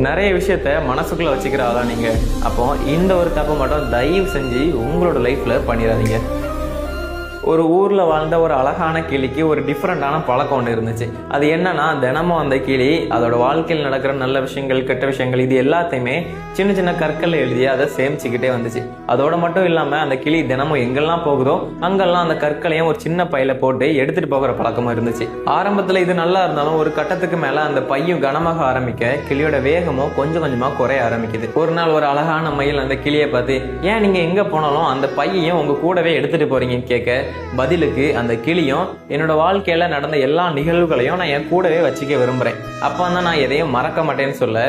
நிறைய விஷயத்த மனசுக்குள்ள வச்சுக்கிற ஆளா நீங்க. அப்போ இந்த ஒரு தப்பை மட்டும் தயவு செஞ்சு உங்களோட லைஃப்ல பண்ணிடாதீங்க. ஒரு ஊரில் வாழ்ந்த ஒரு அழகான கிளிக்கு ஒரு டிஃப்ரெண்டான பழக்கம் ஒன்று இருந்துச்சு. அது என்னன்னா, தினமும் அந்த கிளி அதோட வாழ்க்கையில் நடக்கிற நல்ல விஷயங்கள், கெட்ட விஷயங்கள், இது எல்லாத்தையுமே சின்ன சின்ன கற்கள் எழுதி அதை சேமிச்சுக்கிட்டே வந்துச்சு. அதோட மட்டும் இல்லாமல் அந்த கிளி தினமும் எங்கெல்லாம் போகுதோ அங்கெல்லாம் அந்த கற்களையும் ஒரு சின்ன பையில போட்டு எடுத்துட்டு போகிற பழக்கமும் இருந்துச்சு. ஆரம்பத்தில் இது நல்லா இருந்தாலும் ஒரு கட்டத்துக்கு மேலே அந்த பையும் கனமாக ஆரம்பிக்க கிளியோட வேகமும் கொஞ்சம் கொஞ்சமாக குறைய ஆரம்பிக்குது. ஒரு நாள் ஒரு அழகான மயில் அந்த கிளியை பார்த்து, ஏன் நீங்கள் எங்கே போனாலும் அந்த பையையும் உங்கள் கூடவே எடுத்துகிட்டு போகிறீங்கன்னு கேட்க, பதிலுக்கு அந்த கிளியும், என்னோட வாழ்க்கையில நடந்த எல்லா நிகழ்வுகளையும் நான் என் கூடவே வச்சுக்க விரும்புறேன், அப்போ தான் நான் எதையும் மறக்க மாட்டேன்னு சொல்ல,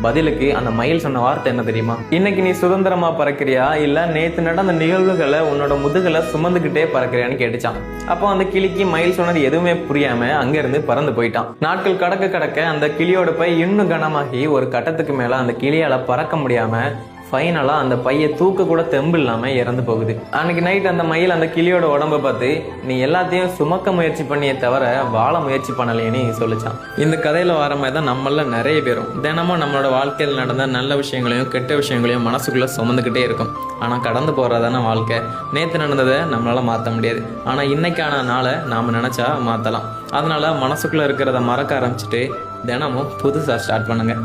பதிலுக்கு அந்த மயில் சொன்ன வார்த்தை என்ன தெரியுமா? இன்னைக்கு நீ சுதந்திரமா பறக்கிறியா, இல்ல நேத்து நடந்த நிகழ்வுகளை உன்னோட முதுகுல சுமந்துகிட்டே பறக்கிறியான்னு கேட்டுச்சான். அப்போ அந்த கிளிக்கு மயில் சொன்னது எதுவுமே புரியாம அங்க இருந்து பறந்து போயிட்டான். நாட்கள் கடக்க கடக்க அந்த கிளியோட பை இன்னும் கனமாகி ஒரு கட்டத்துக்கு மேல அந்த கிளியால பறக்க முடியாம ஃபைனலாக அந்த பையை தூக்க கூட தெம்பு இல்லாமல் இறந்து போகுது. அன்னைக்கு நைட் அந்த மயில் அந்த கிளியோட உடம்பை பார்த்து, நீ எல்லாத்தையும் சுமக்க முயற்சி பண்ணியே தவிர வாழ முயற்சி பண்ணலையேன்னு சொல்லிச்சான். இந்த கதையில் வர மாதிரி தான் நம்மள நிறைய பேரும் தினமும் நம்மளோட வாழ்க்கையில் நடந்த நல்ல விஷயங்களையும் கெட்ட விஷயங்களையும் மனசுக்குள்ளே சுமந்துக்கிட்டே இருக்கும். ஆனால் கடந்து போகிறதான வாழ்க்கை. நேற்று நடந்ததை நம்மளால் மாற்ற முடியாது, ஆனால் இன்னைக்கான நாளை நாம் நினச்சா மாற்றலாம். அதனால் மனசுக்குள்ளே இருக்கிறத மறக்க ஆரம்பிச்சுட்டு தினமும் புதுசாக ஸ்டார்ட் பண்ணுங்கள்.